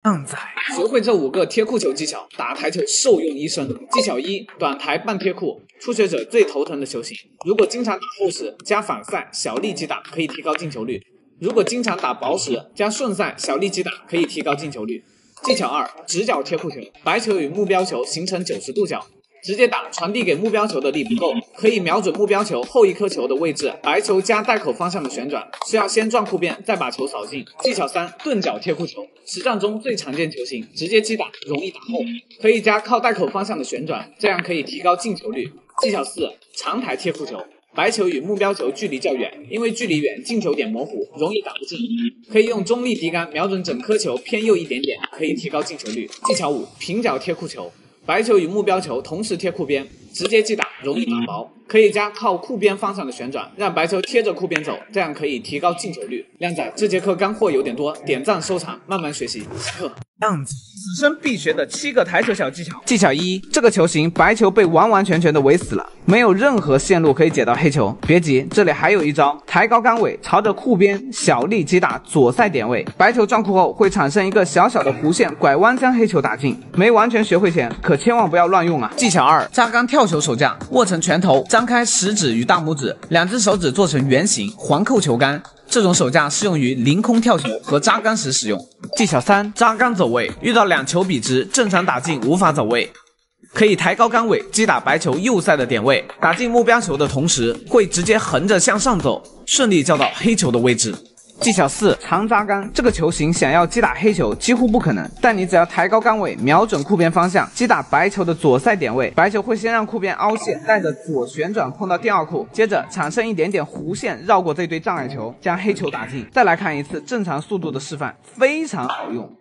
靓仔，学会这5个贴库球技巧，打台球受用一生。技巧1：短台半贴库，初学者最头疼的球型。如果经常打厚实加反塞小力击打，可以提高进球率；如果经常打薄实加顺塞小力击打，可以提高进球率。技巧2：直角贴库球，白球与目标球形成90度角。直接打，传递给目标球的力不够，可以瞄准目标球后一颗球的位置，白球加带口方向的旋转，需要先转库边，再把球扫进。技巧3：钝角贴库球，实战中最常见球型，直接击打，容易打后，可以加靠带口方向的旋转，这样可以提高进球率。技巧4：长台贴库球，白球与目标球距离较远，因为距离远，进球点模糊，容易打不进，可以用中立敌杆瞄准整颗球偏右一点点，可以提高进球率。技巧5：平角贴库球，白球与目标球同时贴库边，直接击打，容易打薄，可以加靠库边方向的旋转，让白球贴着库边走，这样可以提高进球率。靓仔，这节课干货有点多，点赞收藏，慢慢学习。下课。样子，此生必学的7个台球小技巧。技巧1：这个球型白球被完完全全的围死了，没有任何线路可以解到黑球。别急，这里还有一招，抬高杆尾，朝着库边小力击打左塞点位，白球撞库后会产生一个小小的弧线，拐弯将黑球打进。没完全学会前，可千万不要乱用啊！技巧2：扎杆跳球手架，握成拳头，张开食指与大拇指，2只手指做成圆形，环扣球杆。这种手架适用于凌空跳球和扎杆时使用。技巧3：扎杆走位，遇到2球笔直，正常打进无法走位，可以抬高杆尾击打白球右塞的点位，打进目标球的同时，会直接横着向上走，顺利叫到黑球的位置。技巧4：长扎杆，这个球型想要击打黑球几乎不可能，但你只要抬高杆尾，瞄准库边方向，击打白球的左塞点位，白球会先让库边凹陷，带着左旋转碰到第2库，接着产生一点点弧线，绕过这堆障碍球，将黑球打进。再来看一次正常速度的示范，非常好用。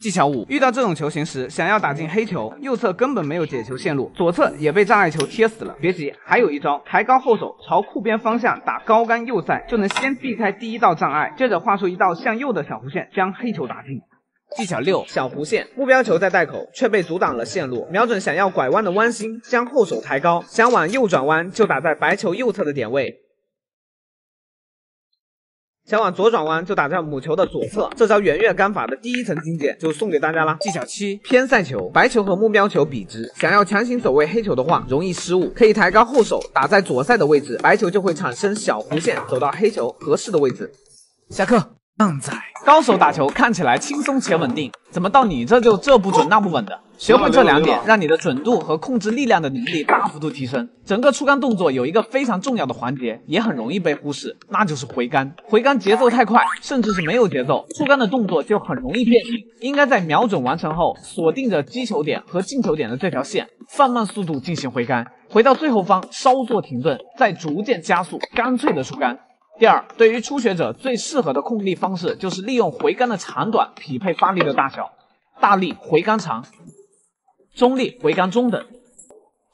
技巧5：遇到这种球型时，想要打进黑球，右侧根本没有解球线路，左侧也被障碍球贴死了。别急，还有一招，抬高后手朝库边方向打高杆右塞，就能先避开第1道障碍，接着画出一道向右的小弧线，将黑球打进。技巧6：小弧线，目标球在带口，却被阻挡了线路，瞄准想要拐弯的弯心，将后手抬高，想往右转弯就打在白球右侧的点位。想往左转弯就打在母球的左侧，这招圆月杆法的第1层精简就送给大家啦。技巧7：偏塞球，白球和目标球笔直，想要强行走位黑球的话，容易失误，可以抬高后手打在左塞的位置，白球就会产生小弧线，走到黑球合适的位置。下课。靓仔，高手打球看起来轻松且稳定，怎么到你这就这不准那不稳的？学会这2点，让你的准度和控制力量的能力大幅度提升。整个出杆动作有一个非常重要的环节，也很容易被忽视，那就是回杆。回杆节奏太快，甚至是没有节奏，出杆的动作就很容易变形。应该在瞄准完成后，锁定着击球点和进球点的这条线，放慢速度进行回杆，回到最后方稍作停顿，再逐渐加速，干脆的出杆。第2，对于初学者最适合的控力方式就是利用回杆的长短匹配发力的大小，大力回杆长，中力回杆中等，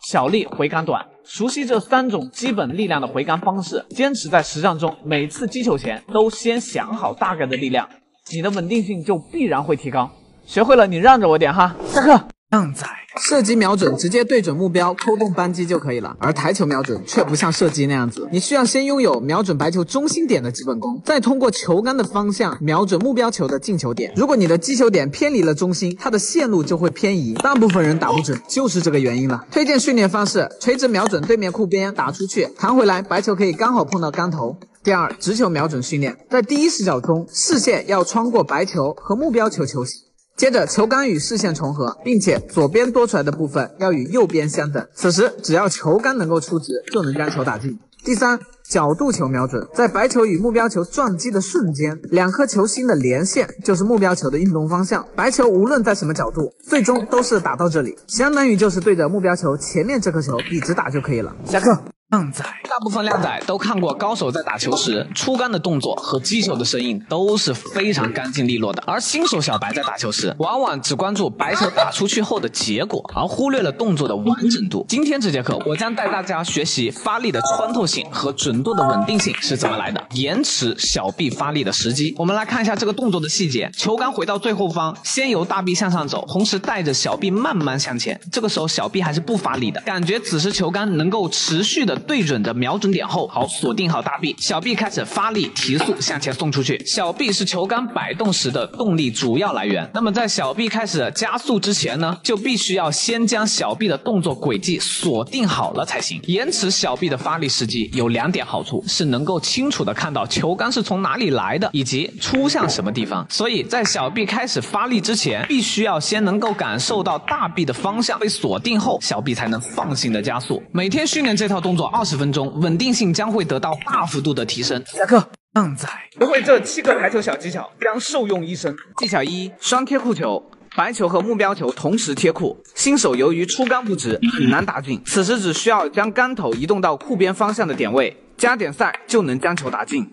小力回杆短。熟悉这3种基本力量的回杆方式，坚持在实战中，每次击球前都先想好大概的力量，你的稳定性就必然会提高。学会了你让着我点哈，下课。靓仔，射击瞄准直接对准目标，扣动扳机就可以了。而台球瞄准却不像射击那样子，你需要先拥有瞄准白球中心点的基本功，再通过球杆的方向瞄准目标球的进球点。如果你的击球点偏离了中心，它的线路就会偏移，大部分人打不准就是这个原因了。推荐训练方式：垂直瞄准对面库边，打出去，弹回来，白球可以刚好碰到杆头。第2，直球瞄准训练，在第1视角中，视线要穿过白球和目标球球形。接着球杆与视线重合，并且左边多出来的部分要与右边相等，此时只要球杆能够出直，就能将球打进。第3，角度球瞄准，在白球与目标球撞击的瞬间，2颗球心的连线就是目标球的运动方向，白球无论在什么角度，最终都是打到这里，相当于就是对着目标球前面这颗球笔直打就可以了。下课。靓仔，大部分靓仔都看过高手在打球时出杆的动作和击球的声音都是非常干净利落的，而新手小白在打球时往往只关注白球打出去后的结果，而忽略了动作的完整度。今天这节课我将带大家学习发力的穿透性和准度的稳定性是怎么来的，延迟小臂发力的时机。我们来看一下这个动作的细节，球杆回到最后方，先由大臂向上走，同时带着小臂慢慢向前，这个时候小臂还是不发力的，感觉此时球杆能够持续的对准着瞄准点后，好锁定好大臂，小臂开始发力提速向前送出去。小臂是球杆摆动时的动力主要来源，那么在小臂开始加速之前呢，就必须要先将小臂的动作轨迹锁定好了才行。延迟小臂的发力时机有2点好处，是能够清楚的看到球杆是从哪里来的，以及出向什么地方。所以在小臂开始发力之前，必须要先能够感受到大臂的方向被锁定后，小臂才能放心的加速。每天训练这套动作20分钟，稳定性将会得到大幅度的提升。下课。棒仔，学会这7个台球小技巧，将受用一生。技巧1：双贴库球。白球和目标球同时贴库，新手由于出杆不直，很难打进。此时只需要将杆头移动到库边方向的点位，加点赛就能将球打进。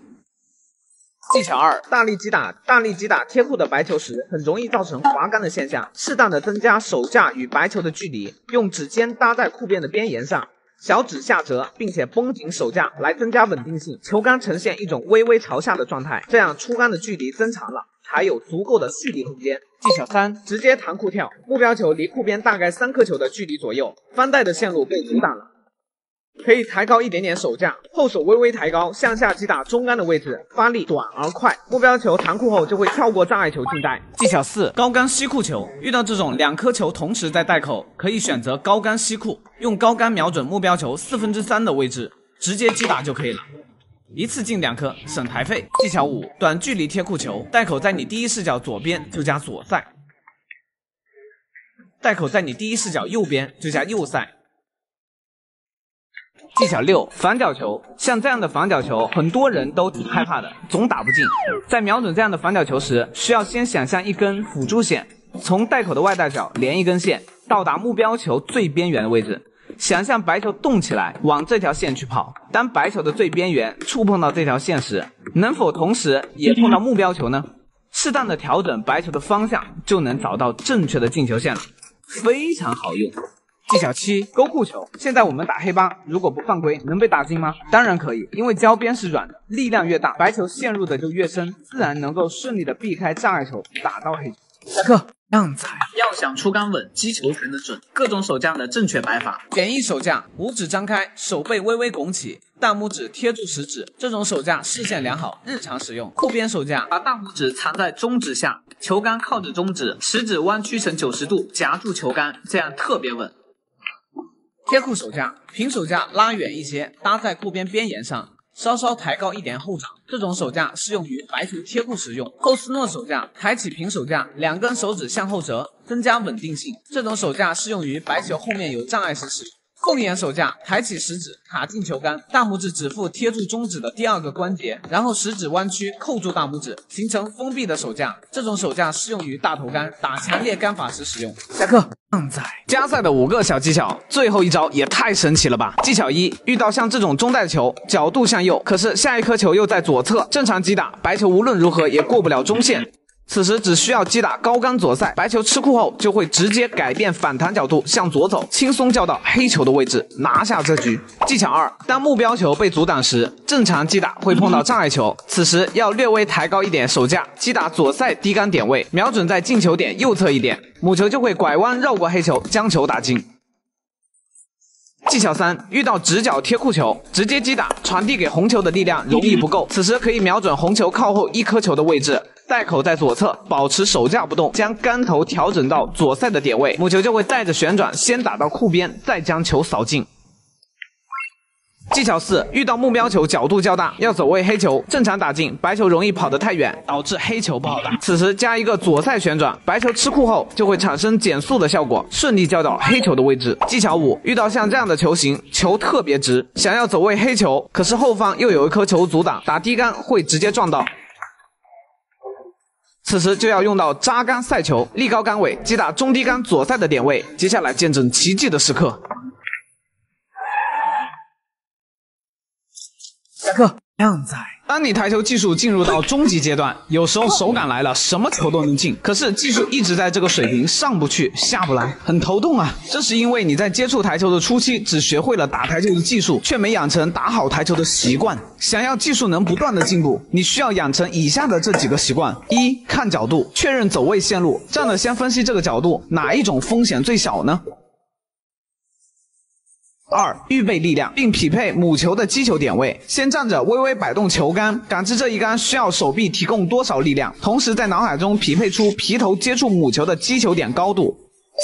技巧2：大力击打。大力击打贴库的白球时，很容易造成滑杆的现象。适当的增加手架与白球的距离，用指尖搭在库边的边沿上，小指下折，并且绷紧手架来增加稳定性，球杆呈现一种微微朝下的状态，这样出杆的距离增长了，还有足够的蓄力空间。技巧3：直接弹库跳。目标球离库边大概3颗球的距离左右，翻带的线路被阻挡了，可以抬高一点点手架，后手微微抬高，向下击打中杆的位置，发力短而快。目标球弹库后就会跳过障碍球进袋。技巧4：高杆吸库球。遇到这种2颗球同时在袋口，可以选择高杆吸库，用高杆瞄准目标球3/4的位置，直接击打就可以了。一次进2颗，省台费。技巧5：短距离贴库球。袋口在你第一视角左边就加左塞，袋口在你第一视角右边就加右塞。技巧6：反角球。像这样的反角球，很多人都挺害怕的，总打不进。在瞄准这样的反角球时，需要先想象一根辅助线，从袋口的外袋角连一根线，到达目标球最边缘的位置。想象白球动起来，往这条线去跑。当白球的最边缘触碰到这条线时，能否同时也碰到目标球呢？适当的调整白球的方向，就能找到正确的进球线了，非常好用。技巧7：勾库球。现在我们打黑八，如果不犯规，能被打进吗？当然可以，因为胶边是软的，力量越大，白球陷入的就越深，自然能够顺利的避开障碍球，打到黑球。下课。样仔，要想出杆稳，击球才能准。各种手架的正确摆法：简易手架，五指张开，手背微微拱起，大拇指贴住食指。这种手架视线良好，日常使用。库边手架，把大拇指藏在中指下，球杆靠着中指，食指弯曲成90度，夹住球杆，这样特别稳。贴库手架，平手架拉远一些，搭在库边边沿上，稍稍抬高一点后掌。这种手架适用于白球贴库使用。后斯诺手架，抬起平手架，2根手指向后折，增加稳定性。这种手架适用于白球后面有障碍时使用。凤眼手架，抬起食指卡进球杆，大拇指指腹贴住中指的第2个关节，然后食指弯曲扣住大拇指，形成封闭的手架。这种手架适用于大头杆，打强烈杆法时使用。下课。加赛的5个小技巧，最后一招也太神奇了吧！技巧1：遇到像这种中袋球，角度向右，可是下一颗球又在左侧，正常击打，白球无论如何也过不了中线。此时只需要击打高杆左塞，白球吃库后就会直接改变反弹角度向左走，轻松叫到黑球的位置，拿下这局。技巧2：当目标球被阻挡时，正常击打会碰到障碍球，此时要略微抬高一点手架，击打左塞低杆点位，瞄准在进球点右侧一点，母球就会拐弯绕过黑球，将球打进。技巧3：遇到直角贴库球，直接击打，传递给红球的力量容易不够，此时可以瞄准红球靠后1颗球的位置，袋口在左侧，保持手架不动，将杆头调整到左塞的点位，母球就会带着旋转，先打到库边，再将球扫进。技巧4：遇到目标球角度较大，要走位黑球，正常打进，白球容易跑得太远，导致黑球不好打。此时加一个左塞旋转，白球吃库后就会产生减速的效果，顺利叫到黑球的位置。技巧5：遇到像这样的球型，球特别直，想要走位黑球，可是后方又有一颗球阻挡，打低杆会直接撞到。此时就要用到扎杆赛球，立高杆尾，击打中低杆左塞的点位。接下来见证奇迹的时刻。下课。样仔，当你台球技术进入到中级阶段，有时候手感来了，什么球都能进，可是技术一直在这个水平上不去下不来，很头痛啊。这是因为你在接触台球的初期，只学会了打台球的技术，却没养成打好台球的习惯。想要技术能不断的进步，你需要养成以下的这几个习惯：一、看角度，确认走位线路，这样的先分析这个角度哪一种风险最小呢？ 2. 预备力量，并匹配母球的击球点位。先站着微微摆动球杆，感知这一杆需要手臂提供多少力量，同时在脑海中匹配出皮头接触母球的击球点高度。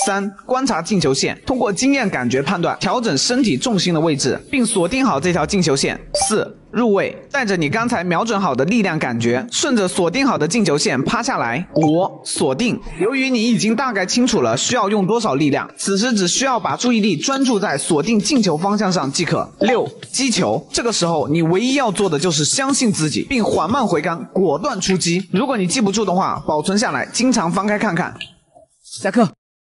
3. 观察进球线，通过经验感觉判断，调整身体重心的位置，并锁定好这条进球线。4. 入位，带着你刚才瞄准好的力量感觉，顺着锁定好的进球线趴下来。5. 锁定，由于你已经大概清楚了需要用多少力量，此时只需要把注意力专注在锁定进球方向上即可。6. 击球，这个时候你唯一要做的就是相信自己，并缓慢回杆，果断出击。如果你记不住的话，保存下来，经常翻开看看。下课。